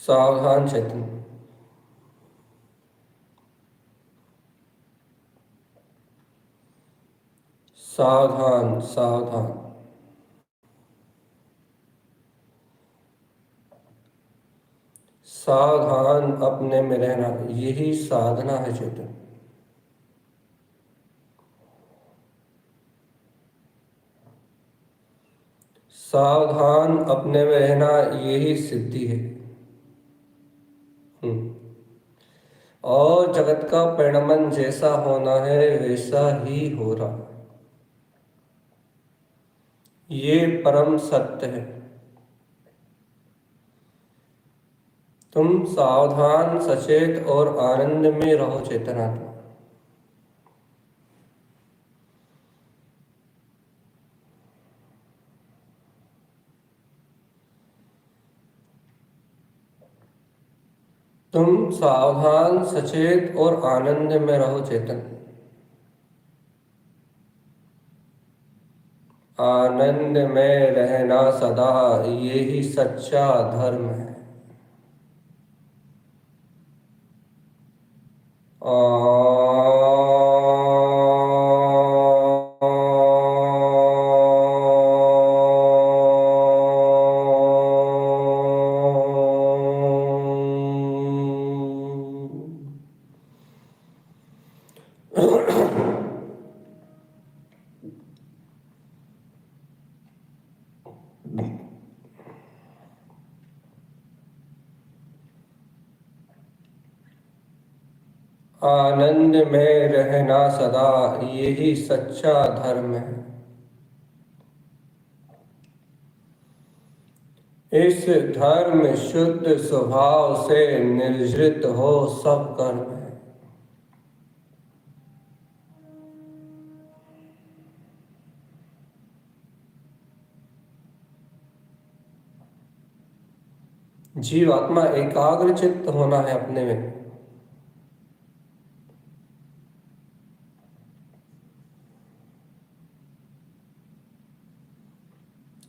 सावधान चेतन। सावधान सावधान। सावधान अपने में रहना, यही साधना है चेतन। सावधान अपने में रहना, यही सिद्धि है। और जगत का परिणमन जैसा होना है वैसा ही हो रहा है, ये परम सत्य है। तुम सावधान, सचेत और आनंद में रहो चेतनात्मा। तुम सावधान, सचेत और आनंद में रहो चेतन। आनंद में रहना सदा, यही सच्चा धर्म है। आनंद में रहना सदा, यही सच्चा धर्म है। इस धर्म शुद्ध स्वभाव से निर्जृत हो सब कर्म है। जीवात्मा एकाग्र चित्त होना है अपने में।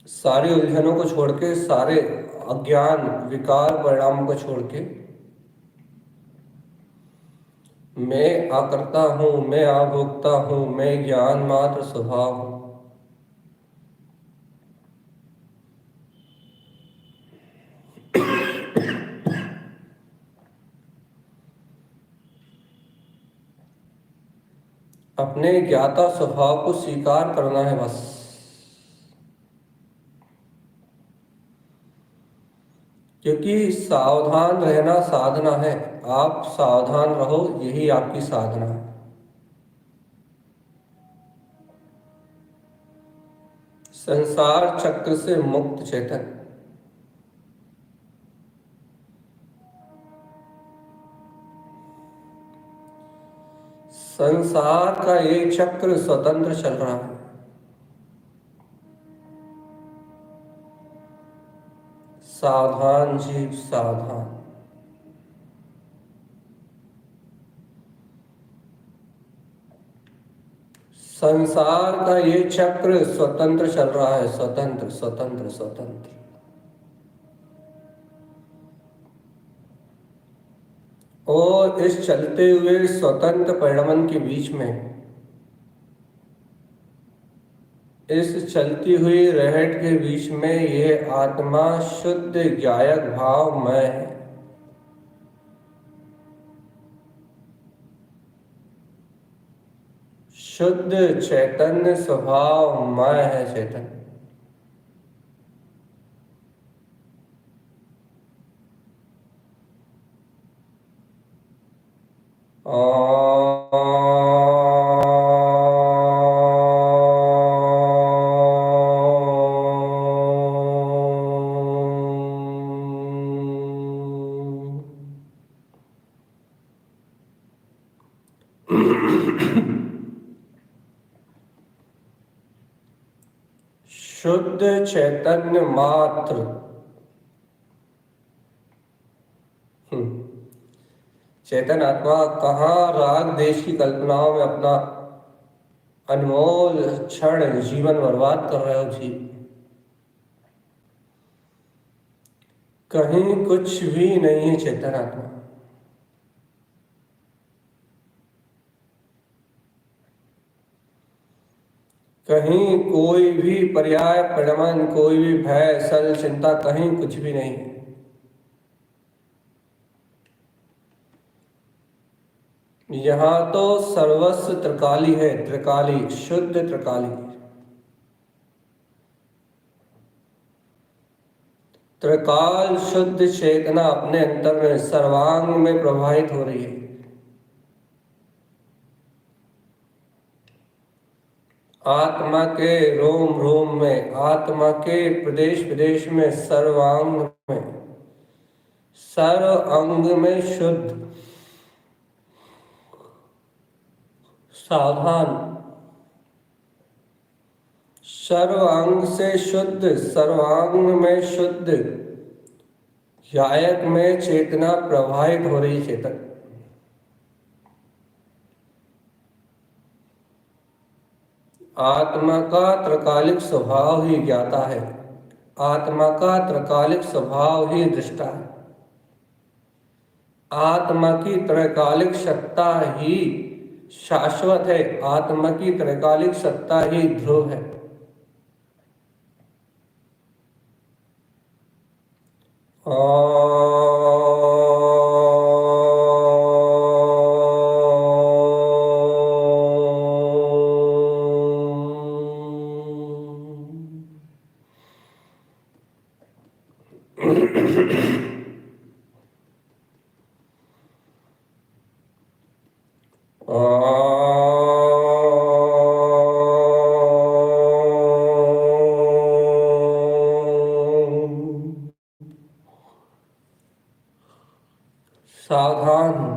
सारी उलझनों को छोड़ के, सारे अज्ञान विकार परिणामों को छोड़ के, मैं आकर्ता हूँ, मैं आभोक्ता हूँ, मैं ज्ञान मात्र स्वभाव हूँ। अपने ज्ञाता स्वभाव को स्वीकार करना है बस। क्योंकि सावधान रहना साधना है। आप सावधान रहो, यही आपकी साधना है। संसार चक्र से मुक्त चेतन। संसार का ये चक्र स्वतंत्र चल रहा है। सावधान जीव सावधान। संसार का ये चक्र स्वतंत्र चल रहा है, स्वतंत्र स्वतंत्र स्वतंत्र। और इस चलते हुए स्वतंत्र परिणमन के बीच में, इस चलती हुई रहट के बीच में, यह आत्मा शुद्ध ज्ञायक भावमय है। शुद्ध चैतन्य स्वभावमय है चेतन। शुद्ध चैतन्य मात्र। चेतन आत्मा कहाँ राग देश की कल्पनाओं में अपना अनमोल क्षण जीवन बर्बाद कर रहे हो जी। कहीं कुछ भी नहीं है चेतन आत्मा। कहीं कोई भी पर्याय परिणमन, कोई भी भय सल चिंता, कहीं कुछ भी नहीं। यहाँ तो सर्वस्व त्रिकाली है, त्रिकाली, शुद्ध त्रिकाली। त्रिकाल शुद्ध चेतना अपने अंतर में सर्वांग में प्रवाहित हो रही है। आत्मा के रोम रोम में, आत्मा के प्रदेश प्रदेश में, सर्वांग में, सर्व अंग में शुद्ध। सावधान। सर्वांग से शुद्ध, सर्वांग में शुद्ध ज्ञायक में चेतना प्रवाहित हो रही। चेतन आत्मा का त्रकालिक स्वभाव ही ज्ञाता है। आत्मा का त्रकालिक स्वभाव ही दृष्टा है। आत्मा की त्रैकालिक सत्ता ही शाश्वत है। आत्मा की त्रैकालिक सत्ता ही ध्रुव है। सावधान।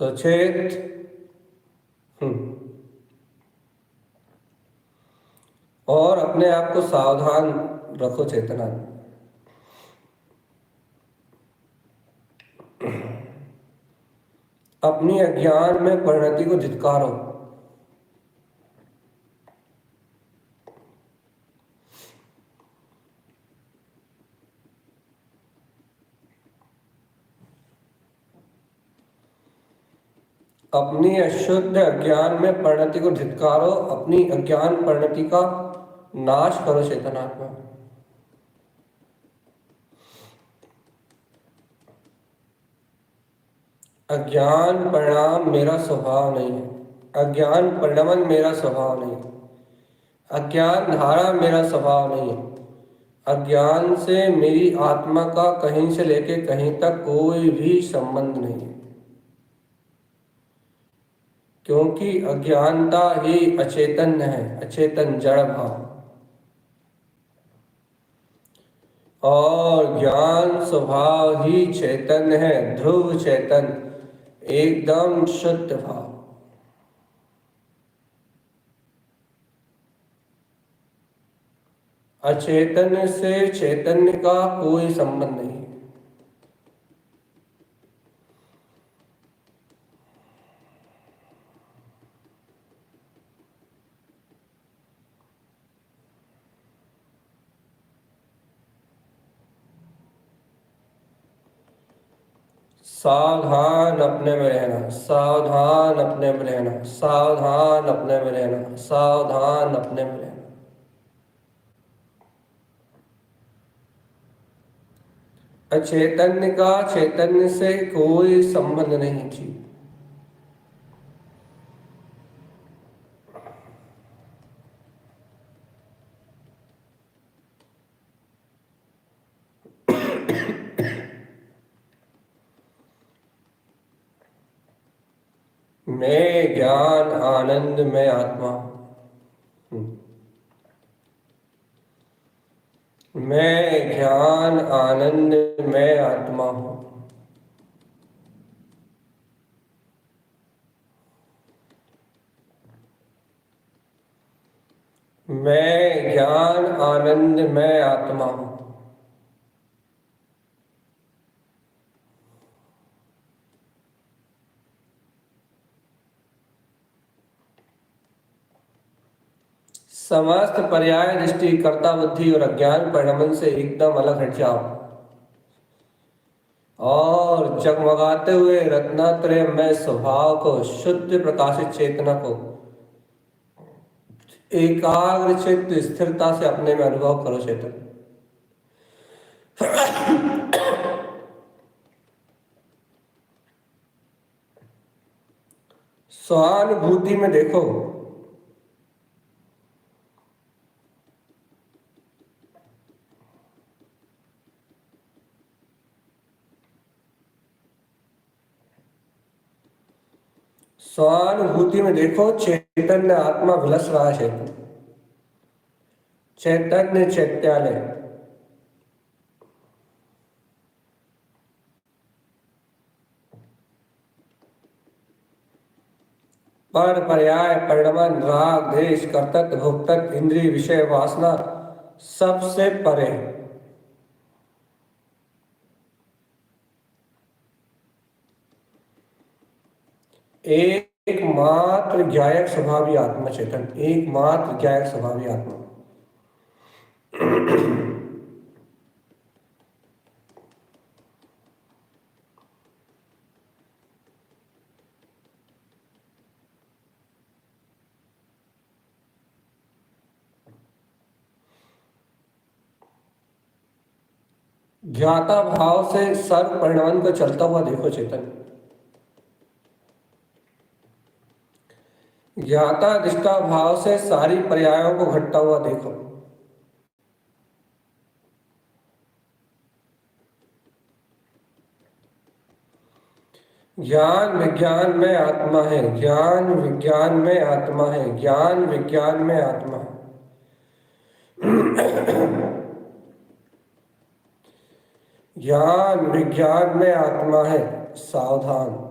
सचेत। और अपने आप को सावधान रखो चेतना। अपनी अज्ञान में परिणति को धिक्कारो। अपनी अशुद्ध अज्ञान में परिणति को धिक्कारो। अपनी अज्ञान परिणति का नाश करो चेतनात्मा। अज्ञान परिणाम मेरा स्वभाव नहीं है। अज्ञान परिणमन मेरा स्वभाव नहीं है। अज्ञान धारा मेरा स्वभाव नहीं है। अज्ञान से मेरी आत्मा का कहीं से लेके कहीं तक कोई भी संबंध नहीं है, क्योंकि अज्ञानता ही अचेतन है, अचेतन जड़ भाव। और ज्ञान स्वभाव ही चैतन्य है, ध्रुव चैतन, एकदम शुद्ध भाव। अचेतन से चैतन्य का कोई संबंध नहीं। सावधान अपने में रहना, सावधान अपने में रहना, सावधान अपने में रहना, सावधान अपने में रहना। अचैतन्य का चैतन्य से कोई संबंध नहीं जी। मैं ज्ञान आनंद में आत्मा हूँ। मैं ज्ञान आनंद में आत्मा हूँ। मैं ज्ञान आनंद में आत्मा हूँ। समस्त पर्याय दृष्टि, कर्ता बुद्धि और अज्ञान परिणमन से एकदम अलग हट जाओ और जगमगाते हुए रत्नात्रय में स्वभाव को, शुद्ध प्रकाशित चेतना को एकाग्र चित्त स्थिरता से अपने में अनुभव करो चेतन। स्वानुभूति में देखो। स्वानुभूति में देखो, चैतन्य आत्मा विलस रहा है। चैतन्य चैत्यालय पर पर्याय परिणमन, राग देश, कर्तव्य भोक्तव्य, इंद्रिय विषय वासना सबसे परे। एकमात्र ज्ञायक स्वभावी आत्मा चेतन, एकमात्र ज्ञायक स्वभावी आत्मा। ज्ञाता भाव से सर्व परिणमन को चलता हुआ देखो चेतन। ज्ञाता दिष्टा भाव से सारी पर्यायों को घटता हुआ देखो। ज्ञान विज्ञान में आत्मा है, ज्ञान विज्ञान में आत्मा है, ज्ञान विज्ञान में आत्मा है। ज्ञान विज्ञान में आत्मा है, सावधान।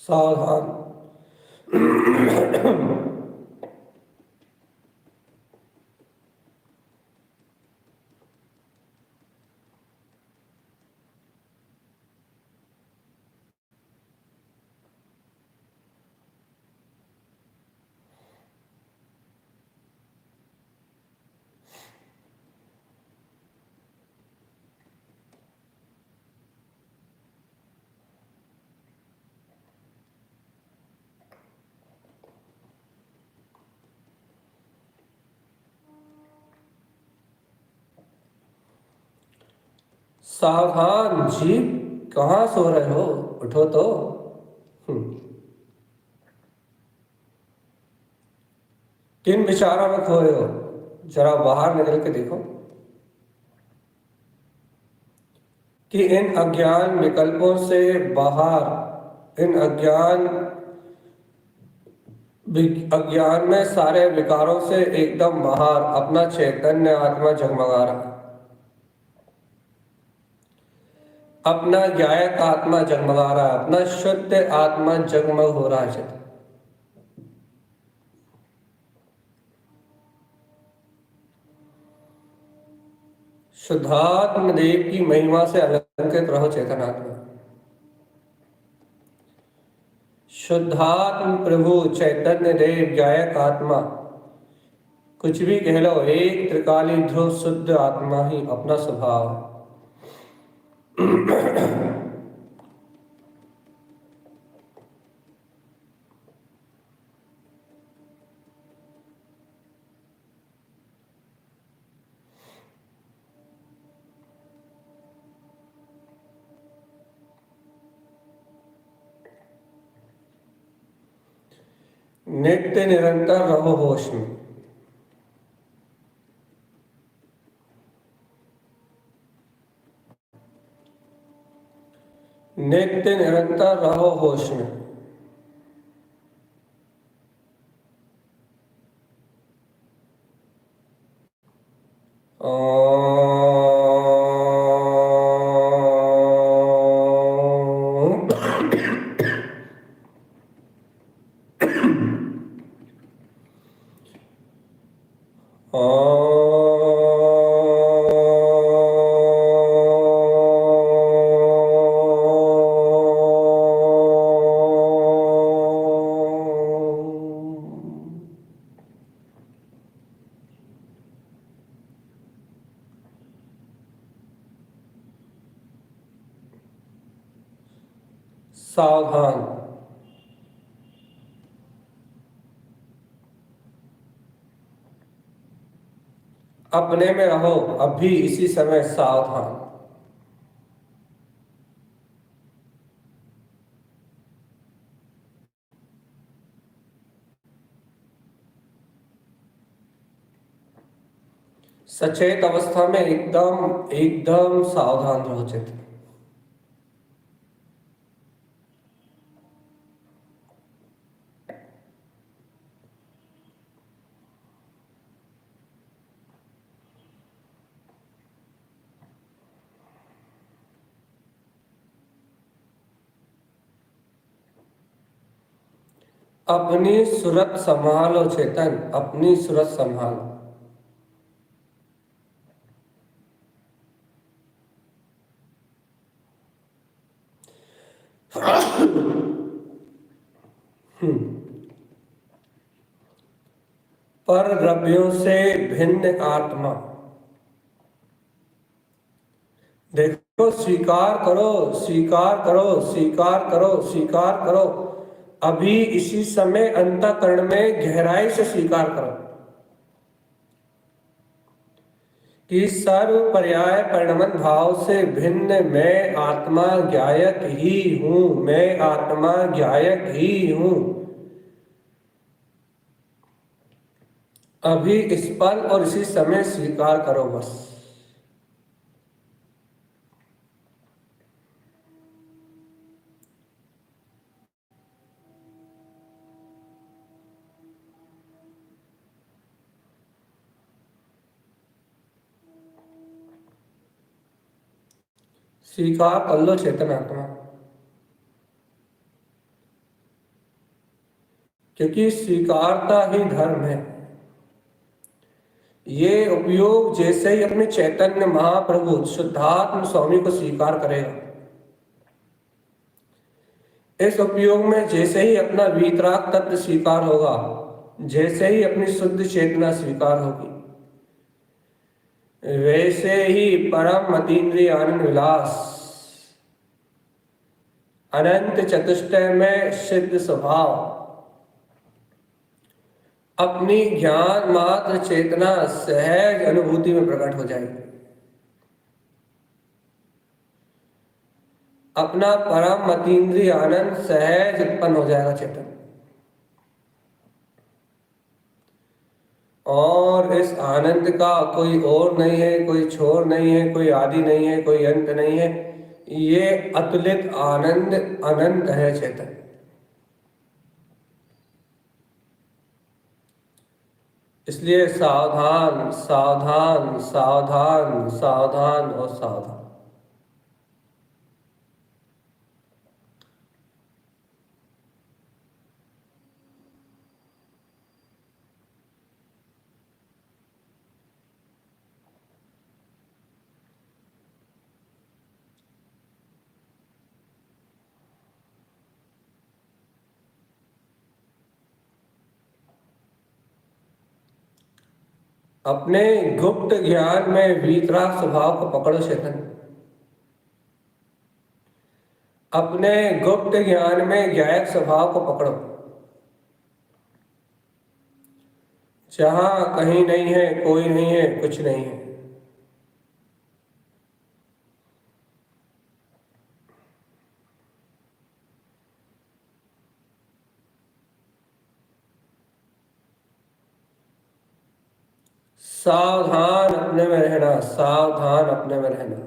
सावधान। सावधान जी, कहाँ सो रहे हो? उठो तो। किन विचारों में खोए हो? जरा बाहर निकल के देखो कि इन अज्ञान विकल्पों से बाहर, इन अज्ञान में सारे विकारों से एकदम बाहर अपना चैतन्य आत्मा जगमगा रहा है। अपना ज्ञायक आत्मा जगमगा रहा है, अपना शुद्ध आत्मा जगमग हो रहा है। शुद्धात्म देव की महिमा से अलंकृत रहो चेतनात्मा। शुद्धात्म प्रभु चैतन्य देव ज्ञायक आत्मा, कुछ भी कह लो, एक त्रिकाली ध्रुव शुद्ध आत्मा ही अपना स्वभाव है। नित्य निरंतर रहो होश में। नित्य निरंतर रहो होश में। सावधान। अपने में रहो, अभी इसी समय सावधान। सचेत अवस्था में एकदम एकदम सावधान रहो चित्त। अपनी सूरत संभालो चेतन, अपनी सूरत संभालो। पर द्रव्यों से भिन्न आत्मा। देखो, स्वीकार करो, स्वीकार करो, स्वीकार करो, स्वीकार करो। अभी इसी समय अंतःकरण में गहराई से स्वीकार करो कि सर्व पर्याय परिणमन भाव से भिन्न मैं आत्मा ज्ञायक ही हूं, मैं आत्मा ज्ञायक ही हूं। अभी इस पल और इसी समय स्वीकार करो बस। स्वीकार कर लो चेतन आत्मा, क्योंकि स्वीकारता ही धर्म है। ये उपयोग जैसे ही अपने चैतन्य महाप्रभु शुद्धात्म स्वामी को स्वीकार करेगा, इस उपयोग में जैसे ही अपना वीतराग तत्व स्वीकार होगा, जैसे ही अपनी शुद्ध चेतना स्वीकार होगी, वैसे ही परम अतीन्द्रिय आनंद विलास अनंत चतुष्टय में सिद्ध स्वभाव अपनी ज्ञान मात्र चेतना सहज अनुभूति में प्रकट हो जाएगी। अपना परम अतीन्द्रिय आनंद सहज उत्पन्न हो जाएगा चेतन। और इस आनंद का कोई और नहीं है, कोई छोर नहीं है, कोई आदि नहीं है, कोई अंत नहीं है। ये अतुलित आनंद अनंत है चेतन। इसलिए सावधान, सावधान, सावधान, सावधान और सावधान। अपने गुप्त ज्ञान में वीतराग स्वभाव को पकड़ो चेतन। अपने गुप्त ज्ञान में ज्ञायक स्वभाव को पकड़ो, जहां कहीं नहीं है, कोई नहीं है, कुछ नहीं है। सावधान अपने में रहना, सावधान अपने में रहना।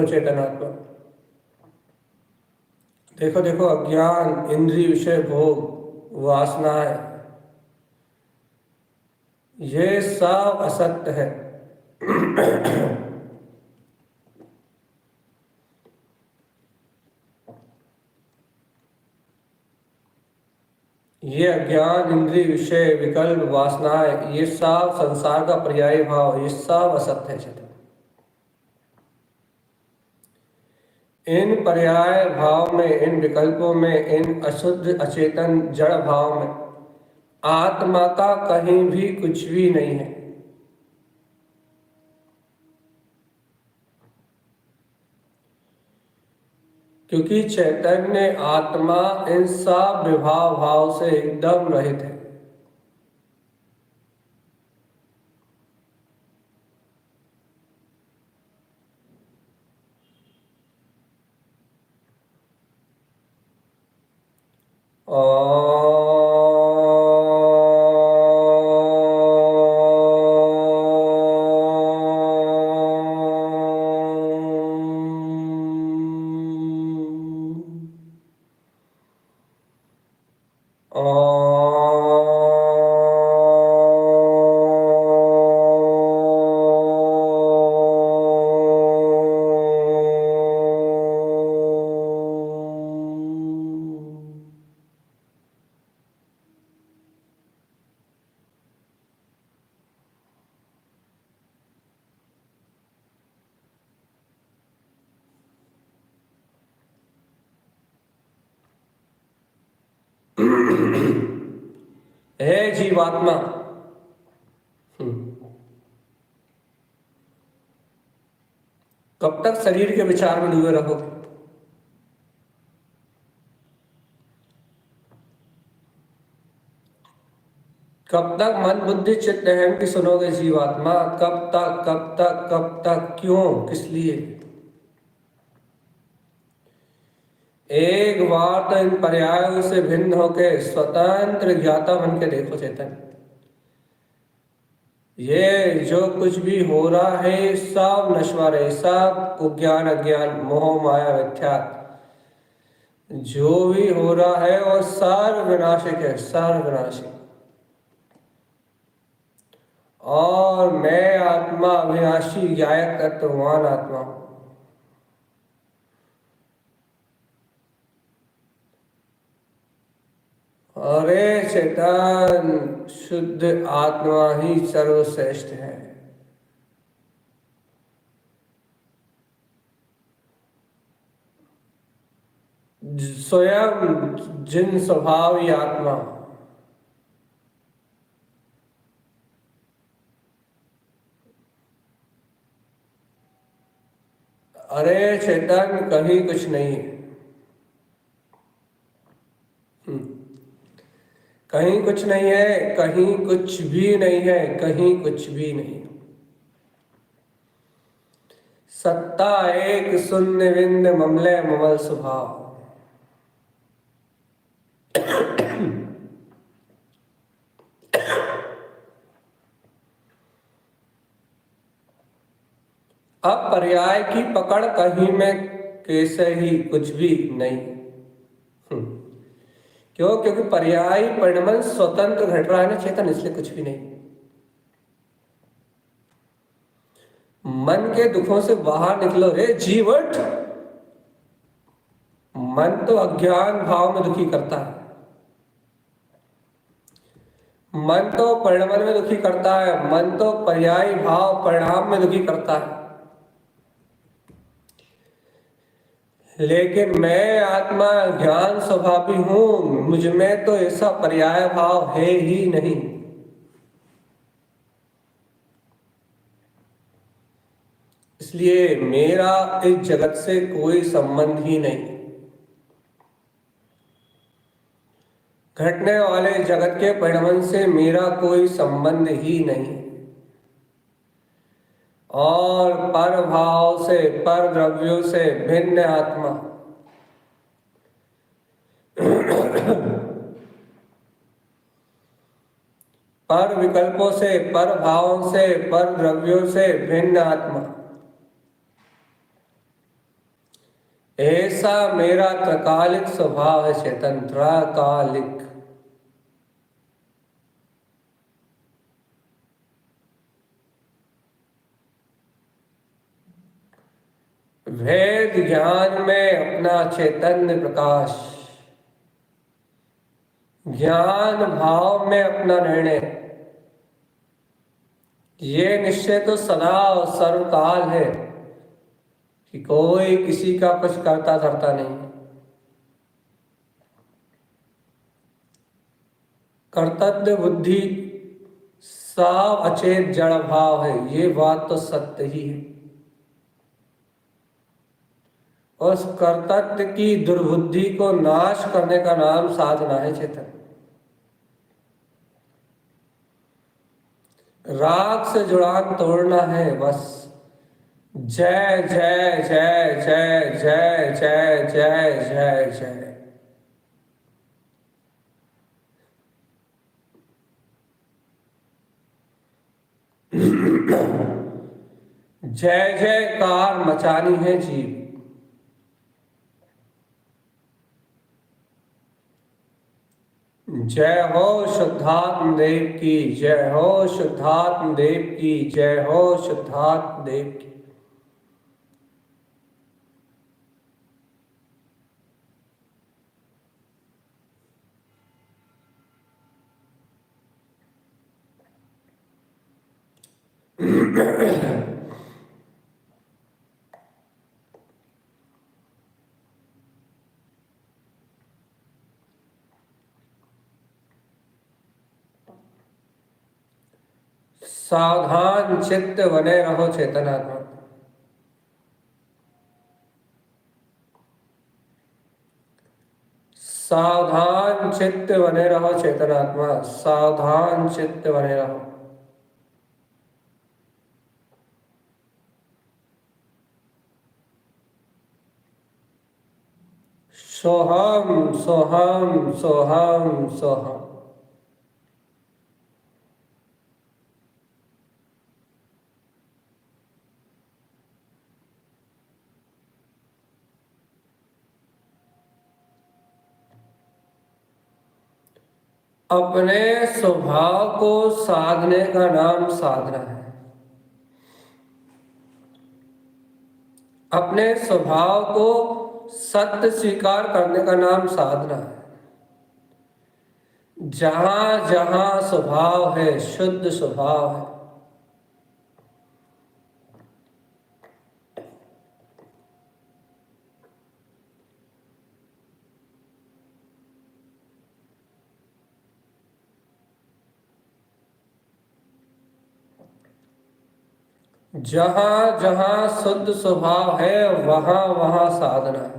चेतन आत्मा। देखो देखो, अज्ञान, इंद्रिय, विषय, भोग, वासनाएं, ये सब असत्य है। ये अज्ञान, इंद्रिय, विषय, विकल्प, वासनाएं, ये सब संसार का पर्यायी भाव, ये सब असत्य है चेतन। इन पर्याय भाव में, इन विकल्पों में, इन अशुद्ध अचेतन जड़ भाव में आत्मा का कहीं भी कुछ भी नहीं है। क्योंकि चैतन्य आत्मा इन सब विभाव भाव से एकदम रहित है। हे जीवात्मा, कब तक शरीर के विचार में डूबे रहोगे? कब तक मन बुद्धि चित्त अहम की सुनोगे जीवात्मा? कब तक, कब तक, कब तक, क्यों, किस लिए? एक बार तो इन पर्यायों से भिन्न होकर स्वतंत्र ज्ञाता बन के देखो चेतन। ये जो कुछ भी हो रहा है सब नश्वर है, सब उज्ञान, अज्ञान, मोह, माया, मिथ्या। जो भी हो रहा है वो सर्वविनाशिक है, सर्वविनाशिक। और मैं आत्मा अविनाशी गायक तत्ववान आत्मा हूं। अरे चेतन, शुद्ध आत्मा ही सर्वश्रेष्ठ है। स्वयं जिन स्वभाव ही आत्मा। अरे चेतन, कहीं कुछ नहीं है। कहीं कुछ नहीं है, कहीं कुछ भी नहीं है, कहीं कुछ भी नहीं। सत्ता एक, शून्य बिंद ममलय ममल स्वभाव। अब पर्याय की पकड़ कहीं में कैसे ही कुछ भी नहीं। क्यों? क्योंकि पर्याय परिणमन स्वतंत्र घट रहा है ना चेतन, इसलिए कुछ भी नहीं। मन के दुखों से बाहर निकलो रे जीवट। मन तो अज्ञान भाव में दुखी करता है, मन तो परिणमन में दुखी करता है, मन तो पर्याय भाव परिणाम में दुखी करता है। लेकिन मैं आत्मा ज्ञान स्वभावी हूं, मुझ में तो ऐसा पर्याय भाव है ही नहीं। इसलिए मेरा इस जगत से कोई संबंध ही नहीं। घटने वाले जगत के परिणमन से मेरा कोई संबंध ही नहीं। और पर भाव से, पर द्रव्यों से भिन्न आत्मा, पर विकल्पों से, पर भावों से, पर द्रव्यों से भिन्न आत्मा। ऐसा मेरा त्रकालिक स्वभाव है चेतन, त्रकालिक। भेद ज्ञान में अपना चैतन्य प्रकाश, ज्ञान भाव में अपना निर्णय, ये निश्चय तो सदा और सर्वकाल है कि कोई किसी का कुछ करता धरता नहीं। कर्तव्य बुद्धि सब अचेत जड़ भाव है, ये बात तो सत्य ही है। उस कर्तव्य की दुर्बुद्धि को नाश करने का नाम साधना है चेतन। राग से जुड़ान तोड़ना है बस। जय जय जय जय जय जय जय जय जय। जय जयकार मचानी है जीव। जय हो शुद्धात्म देव की, जय हो शुद्धात्म देव की, जय हो शुद्धात्म देव की। सावधान चित्त बने रहो चेतनात्मा। सावधान चित्त बने रहो चेतनात्मा, सावधान चित्त बने रहो। सोहम सोहम सोहम सोहम। अपने स्वभाव को साधने का नाम साधना है। अपने स्वभाव को सत्य स्वीकार करने का नाम साधना है। जहां जहां स्वभाव है, शुद्ध स्वभाव है, जहां जहां शुद्ध स्वभाव है वहां वहां साधना है।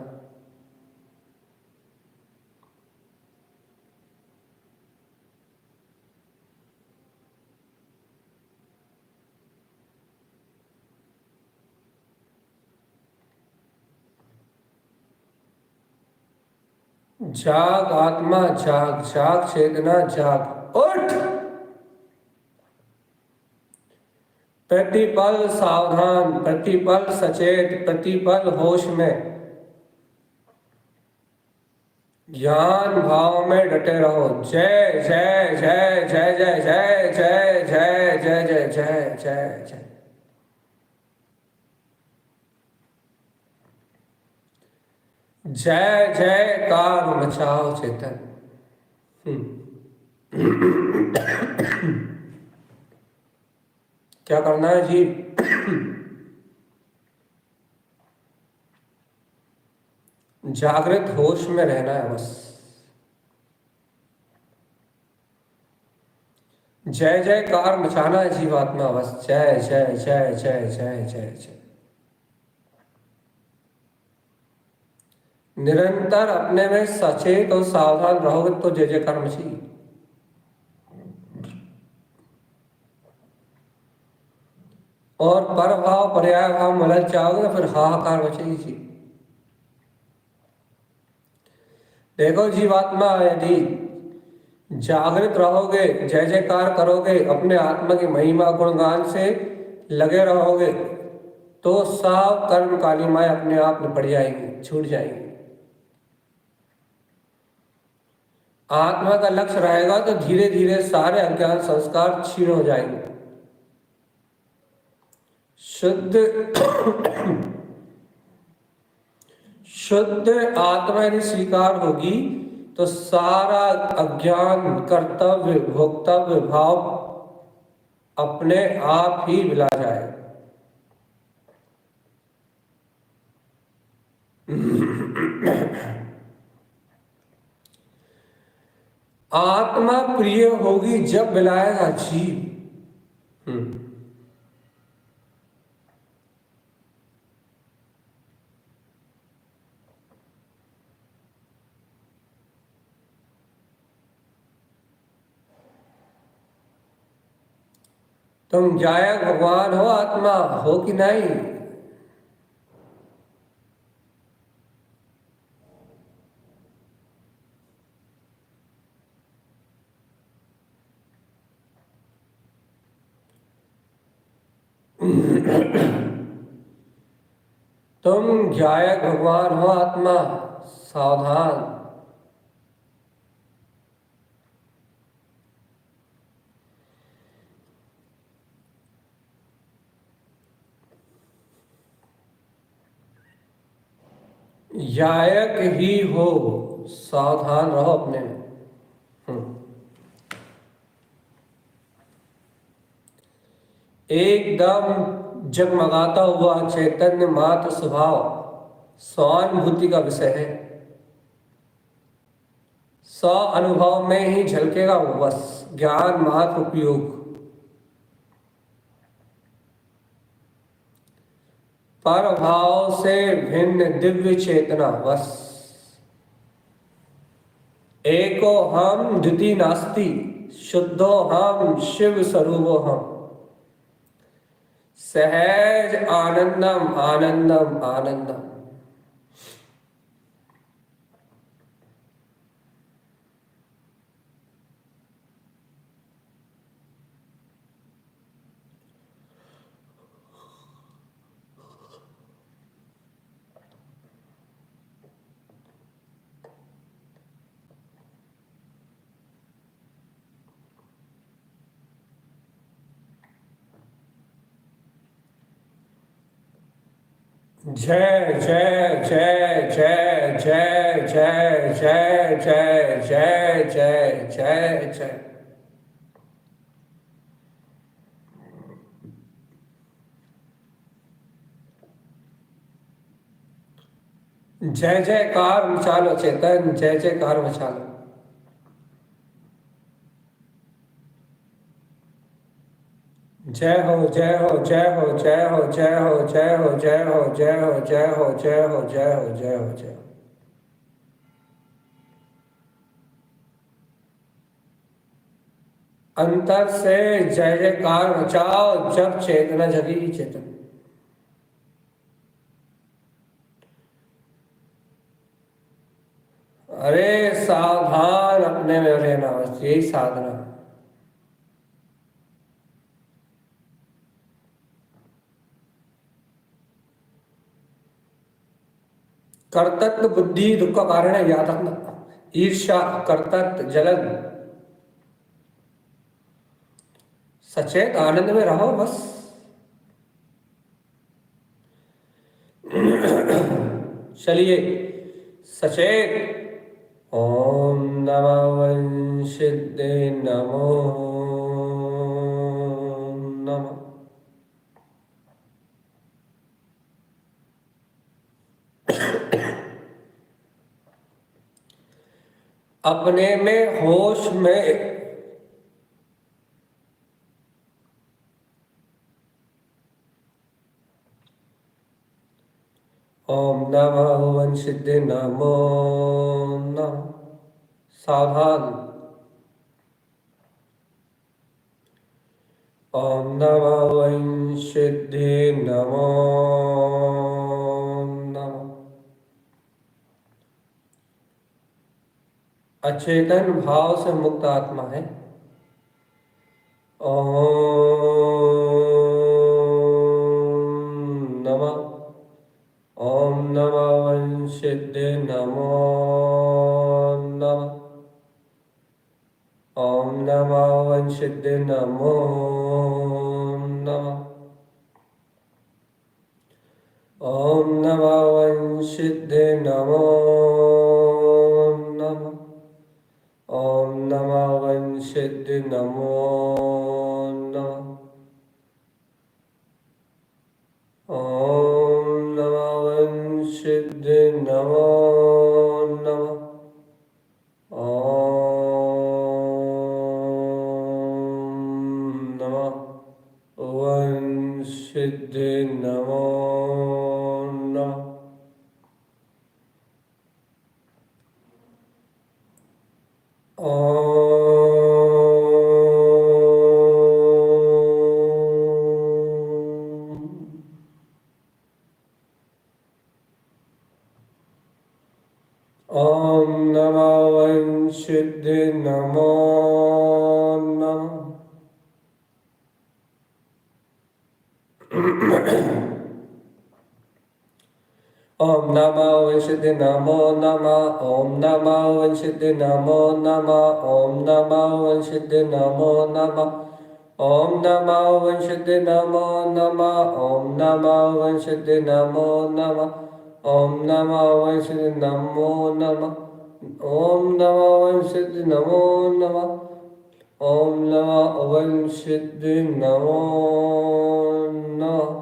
जाग आत्मा जाग, जाग चेतना जाग, उठ। प्रतिपल सावधान, प्रतिपल सचेत, प्रतिपल होश में, ज्ञान भाव में डटे रहो। जय जय जय जय जय जय जय जय जय जय जय जय जय। जय जयकार मचाओ चेतन। क्या करना है जी? जागृत होश में रहना है बस। जय जयकार मचाना है जीवात्मा बस। जय जय जय जय जय जय जय। निरंतर अपने में सचेत और सावधान रहोगे तो जय जयकार मची। और पर भाव पर्याय भाव मलल चाहोगे तो फिर हाहाकार मचेगी जी। देखो जीवात्मा, यदि जागृत रहोगे, जय जयकार करोगे, अपने आत्मा की महिमा गुणगान से लगे रहोगे, तो सब कर्म कालिमाएं अपने आप निपट जाएंगी, छूट जाएंगी। आत्मा का लक्ष्य रहेगा तो धीरे धीरे सारे अज्ञान संस्कार क्षीण हो जाएंगे। शुद्ध शुद्ध आत्मा यदि स्वीकार होगी तो सारा अज्ञान, कर्तव्य, भोक्तव्य भाव अपने आप ही मिला जाए। आत्मा प्रिय होगी जब मिलाएगा जीव। तुम जायक भगवान हो, आत्मा हो कि नहीं? तुम जायक भगवान हो, आत्मा सावधान। जायक ही हो, सावधान रहो अपने में। एकदम जगमगाता हुआ चैतन्य मात्र स्वभाव स्वानुभूति का विषय है। स्व अनुभव में ही झलकेगा वो, बस ज्ञान मात्र उपयोग। पर भाव से भिन्न दिव्य चेतना, बस एको हम द्वितीय नास्ति, शुद्धो हम शिव स्वरूपो हम। सहज आनंदम आनंदम आनंदम। जय जय जय जय जय जय जय जय जय जय जय जय। जय जयकार मचा लो चेतन, जय जयकार मचा लो। जय हो जय हो जय हो जय हो जय हो जय हो जय हो जय हो जय हो जय हो जय हो जय हो जय हो। अंतर से जय जयकार मचाओ, जब चेतना जगी चेतन। अरे सावधान अपने में रहना, बस यही साधना। कर्तत्व बुद्धि दुख का कारण है, याद रखना। ईर्ष्या, कर्तत्व, जलन। सचेत आनंद में रहो बस। चलिए सचेत ओम नमः वंशिदे नमो नमः। अपने में होश में ओम नमः वंशिदे नमो नमः। सावधान। ओम नमः वंशिदे नमो नमः। अचेतन भाव से मुक्त आत्मा है। ओम नमः वंशिद्ध नमो नमः। ओम नमः वंशिद्ध नमो नमः। ओम नमः वंशिद्ध नमो नमः। ओम नमः वंशिद्ध नमो नमः। ओम नमः वंशिद्ध नमो नमः। ओम नमः वंशिद्ध नमो नमः। ओम नमः वंशिद्ध नमो नमः। ओम नमः वंशिद्ध नमो नमः। ओम नमः वंशिद्ध नमो नमः। ओम नमः वंशिद्ध नमो नमः। ओम नमः वंशिद्ध नमो नमः। ओम नमः वंशिद्ध नमो नमः। ओम नमः वंशिद्ध नमो नमः। ओम नमः वंशिद्ध नमो नमः।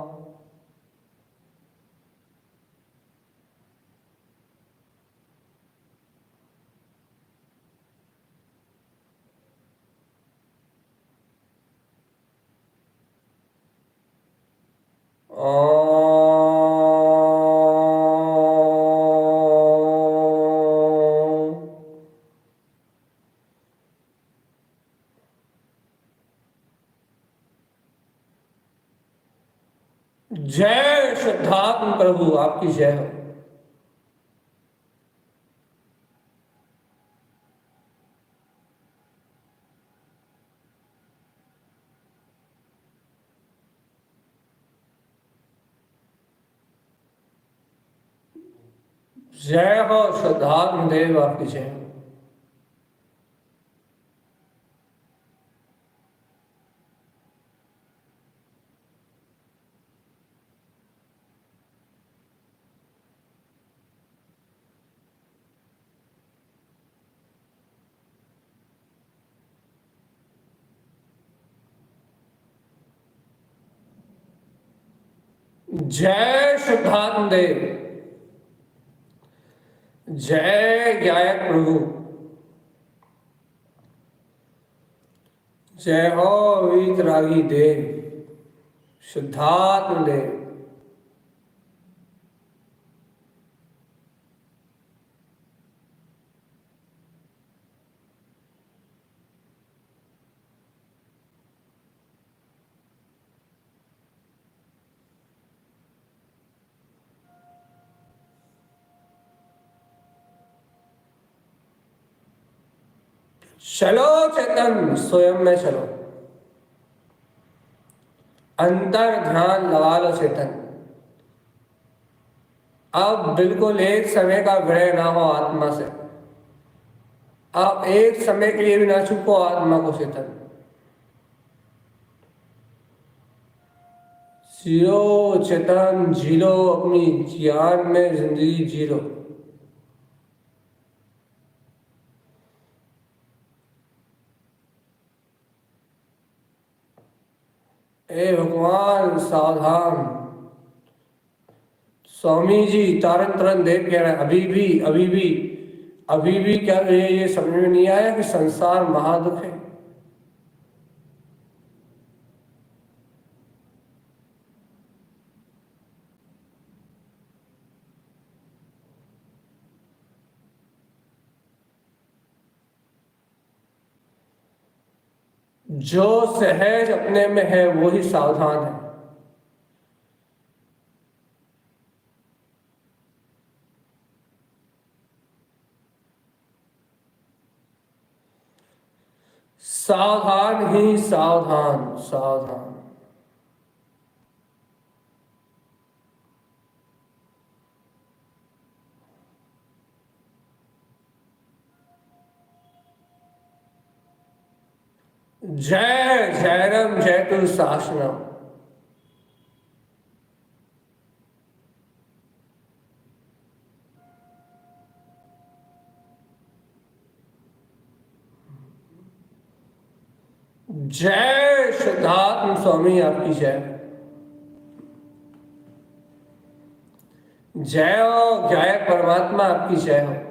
जय शुद्धात्म प्रभु, आपकी जय हो। जय हो शुद्धात्म देव, आपकी जय हो। जय शुद्धात्म देव, जय गायक प्रभु, जय हो वीतरागी देव, शुद्धात्म देव। चलो चेतन, स्वयं में चलो, अंतर ध्यान लगा लो चेतन। अब बिल्कुल एक समय का विलय ना हो आत्मा से। आप एक समय के लिए भी ना छुपो आत्मा को चेतन। जियो चेतन, जी लो अपनी ज्ञान में जिंदगी जी लो। ए भगवान सावधान। स्वामी जी तारन तरन देव कह रहे हैं, अभी भी क्या ये समझ में नहीं आया कि संसार महादुख है। जो सहज अपने में है वो ही सावधान है। सावधान ही सावधान, सावधान। जय जयरम जयतु शासनम। जय सिद्धार्थ स्वामी आपकी जय। जय हो गायक परमात्मा आपकी जय हो।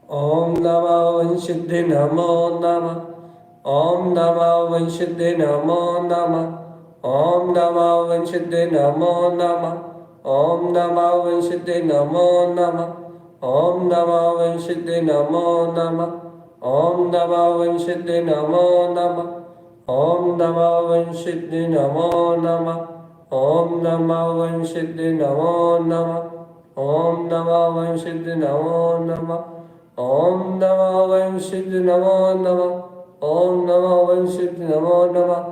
ओम नमो वंशिद्धे नमो नमः। ओम नमो वंशिद्धे नमो नमः। ओम नमो वंशिद्धे नमो नमः। ओम नमो वंशिद्धे नमो नमः। ओम नमो वंशिद्धे नमो नमः। ओम नमो वंशिद्धे नमो नमः। ओम नमो वंशिद्धे नमो नमः। ओम नमो वंशिद्धे नमो नमः। ओम नमो वंशिद्धे नमो नमः। ओम नमो वंशिद्ध नमो नमः। ओम नमो वंशिद्ध नमो नमः।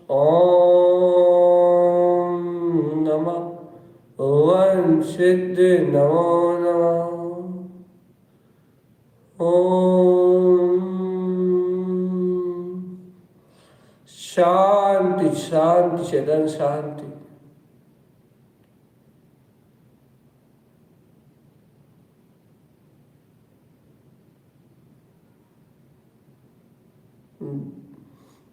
ओम नमः वंशिद्ध नमो नमः। ओम शांति शांति चेतन शांति।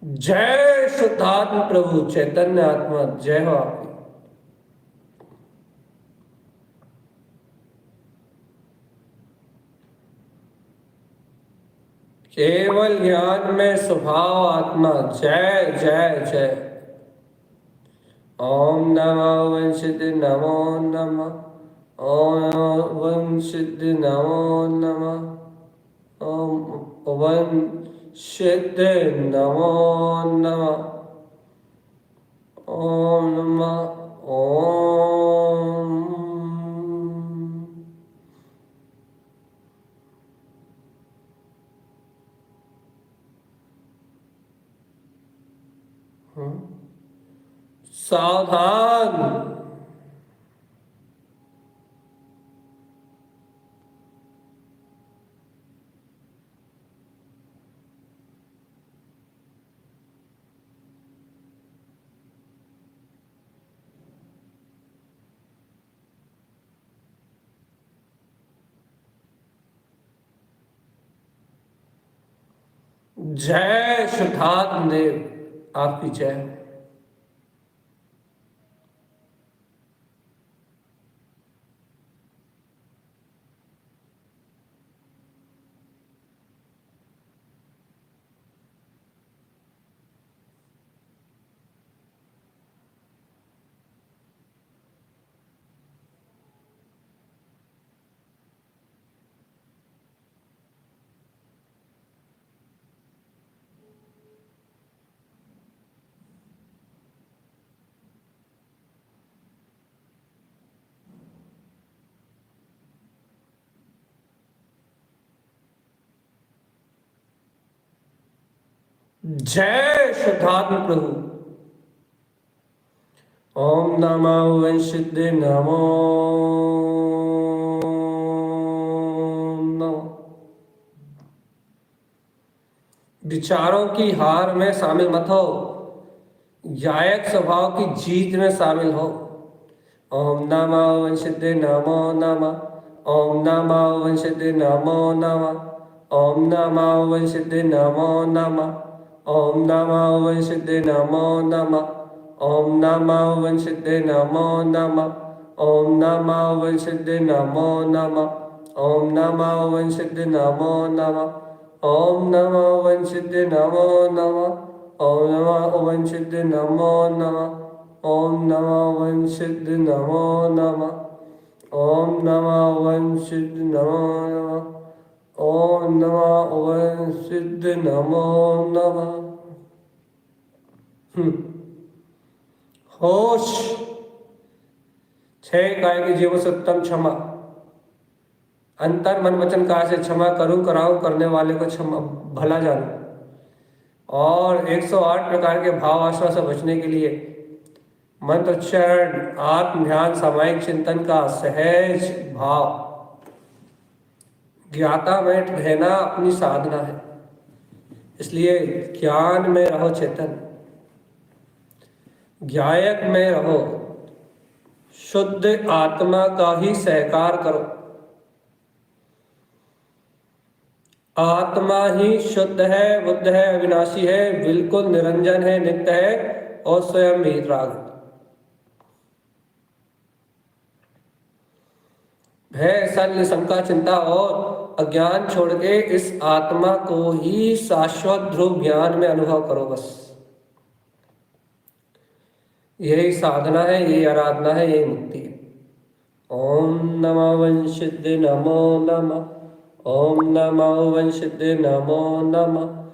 जय शुद्धात्म प्रभु चैतन्य आत्मा जय हो आपकी। केवल ज्ञान में स्वभाव आत्मा जय जय जय। ओम नमो वंशित नमो नमः। ओम वंशित नमो नमः। ओम वंशित नमो नमः। ओम नमः ओम। सावधान। जय शुद्धात्म देव आपकी जय। जय शुद्धात्म प्रभु। ओम नमो वंशिद्धे नमो नमः। विचारों की हार में शामिल मत हो, गायक स्वभाव की जीत में शामिल हो। ओम नमो वंशिद्धे नमो नमः। ओम नमो वंशिद्धे नमो नमः। ओम नमो वंशिद्धे नमो नमः। ओम नमो वंशिद्धे नमो नमः। ओम नमो वंशिद्धे नमो नमः। ओम नमो वंशिद्धे नमो नमः। ओम नमो वंशिद्धे नमो नमः। ओम नमो वंशिद्धे नमो नमः। ओम नमो वंशिद्धे नमो नमः। ओम नमो वंशिद्धे नमो नमः। ओम नमो वंशिद्धे नमो नमः। ओम नमो वंशिद्धे नमो नमः। होश। छह काय की जीव सत्तम क्षमा। अंतर मन वचन काया से क्षमा करूं कराऊं करने वाले को क्षमा भला जानूं। और 108 प्रकार के भाव आश्वा से बचने के लिए मंत्रोच्चारण, आत्म ध्यान, सामायिक चिंतन का सहज भाव, ज्ञाता में रहना अपनी साधना है। इसलिए ज्ञान में रहो चेतन, ज्ञायक में रहो, शुद्ध आत्मा का ही सहकार करो। आत्मा ही शुद्ध है, बुद्ध है, अविनाशी है, बिल्कुल निरंजन है, नित्य है और स्वयं भी राग। भय, शल्य, शंका, चिंता और अज्ञान छोड़ के इस आत्मा को ही शाश्वत ध्रुव ज्ञान में अनुभव करो। बस यही साधना है, यही आराधना है, यही मुक्ति है। ओम नमः वंशिद्ध नमो नमः, ओम नमः वंशिद्ध नमो नमः,